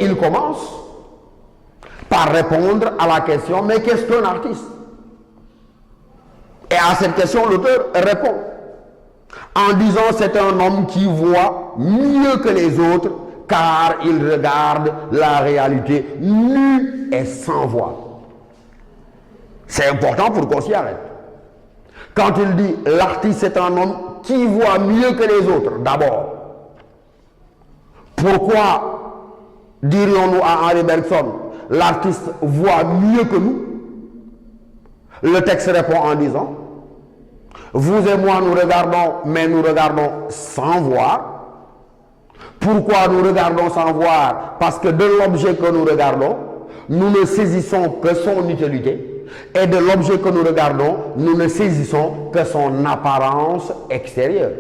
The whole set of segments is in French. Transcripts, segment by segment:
il commence par répondre à la question, mais qu'est-ce qu'un artiste? Et à cette question, l'auteur répond en disant c'est un homme qui voit mieux que les autres car il regarde la réalité nue et sans voile. C'est important pour qu'on s'y arrête. Quand il dit l'artiste c'est un homme qui voit mieux que les autres, d'abord, pourquoi dirions-nous à Henri Bergson l'artiste voit mieux que nous? Le texte répond en disant vous et moi nous regardons, mais nous regardons sans voir. Pourquoi nous regardons sans voir? Parce que de l'objet que nous regardons, nous ne saisissons que son utilité, et de l'objet que nous regardons, nous ne saisissons que son apparence extérieure.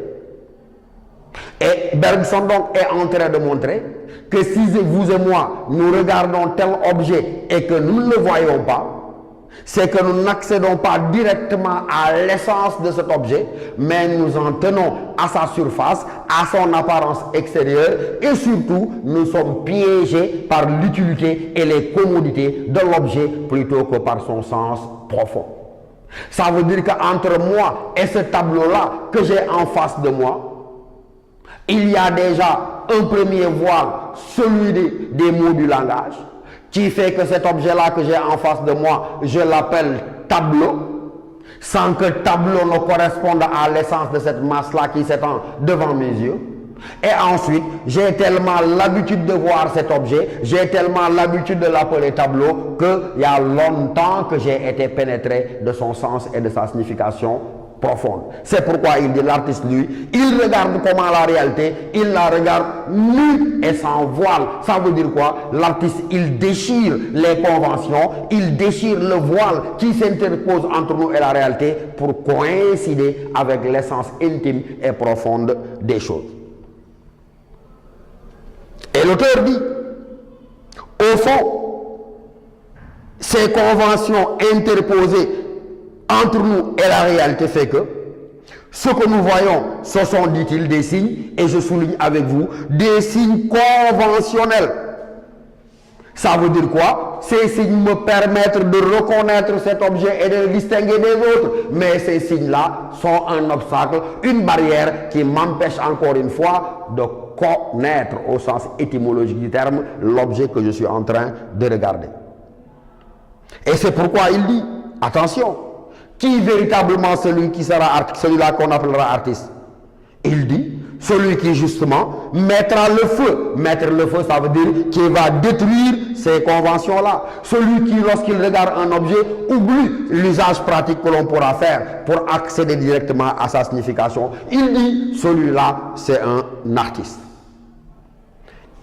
Et Bergson donc est en train de montrer que si vous et moi, nous regardons tel objet et que nous ne le voyons pas, c'est que nous n'accédons pas directement à l'essence de cet objet, mais nous en tenons à sa surface, à son apparence extérieure, et surtout, nous sommes piégés par l'utilité et les commodités de l'objet plutôt que par son sens profond. Ça veut dire qu'entre moi et ce tableau-là que j'ai en face de moi, il y a déjà un premier voile, celui des mots du langage, qui fait que cet objet-là que j'ai en face de moi, je l'appelle tableau, sans que tableau ne corresponde à l'essence de cette masse-là qui s'étend devant mes yeux. Et ensuite, j'ai tellement l'habitude de voir cet objet, j'ai tellement l'habitude de l'appeler tableau, qu'il y a longtemps que j'ai été pénétré de son sens et de sa signification profonde. C'est pourquoi il dit l'artiste, lui, il regarde comment la réalité, il la regarde nue et sans voile. Ça veut dire quoi? L'artiste, il déchire les conventions, il déchire le voile qui s'interpose entre nous et la réalité pour coïncider avec l'essence intime et profonde des choses. Et l'auteur dit, au fond, ces conventions interposées entre nous et la réalité fait que ce que nous voyons, ce sont, dit-il, des signes, et je souligne avec vous, des signes conventionnels. Ça veut dire quoi? Ces signes me permettent de reconnaître cet objet et de le distinguer des autres. Mais ces signes-là sont un obstacle, une barrière qui m'empêche encore une fois de connaître au sens étymologique du terme l'objet que je suis en train de regarder. Et c'est pourquoi il dit, attention, qui est véritablement celui qui sera celui-là qu'on appellera artiste? Il dit, celui qui justement mettra le feu. Mettre le feu, ça veut dire qu'il va détruire ces conventions-là. Celui qui, lorsqu'il regarde un objet, oublie l'usage pratique que l'on pourra faire pour accéder directement à sa signification. Il dit, celui-là, c'est un artiste.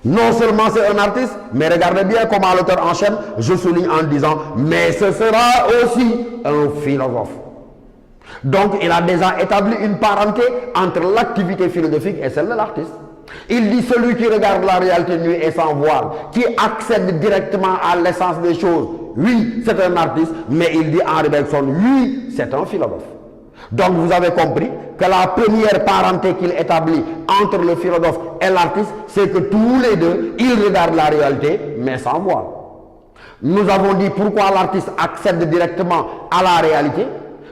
Non seulement c'est un artiste, mais regardez bien comment l'auteur enchaîne, je souligne en disant, mais ce sera aussi un philosophe. Donc il a déjà établi une parenté entre l'activité philosophique et celle de l'artiste. Il dit celui qui regarde la réalité nue et sans voile, qui accède directement à l'essence des choses, oui, c'est un artiste, mais il dit Henri Bergson, oui, c'est un philosophe. Donc vous avez compris que la première parenté qu'il établit entre le philosophe et l'artiste, c'est que tous les deux, ils regardent la réalité, mais sans voile. Nous avons dit pourquoi l'artiste accède directement à la réalité,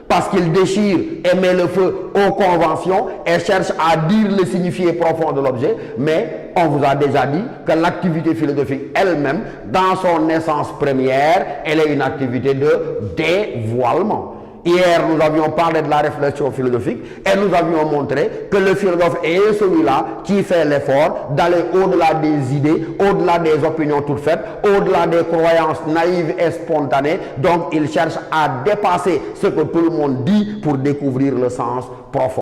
parce qu'il déchire et met le feu aux conventions et cherche à dire le signifié profond de l'objet, mais on vous a déjà dit que l'activité philosophique elle-même, dans son essence première, elle est une activité de dévoilement. Hier, nous avions parlé de la réflexion philosophique et nous avions montré que le philosophe est celui-là qui fait l'effort d'aller au-delà des idées, au-delà des opinions toutes faites, au-delà des croyances naïves et spontanées. Donc, il cherche à dépasser ce que tout le monde dit pour découvrir le sens profond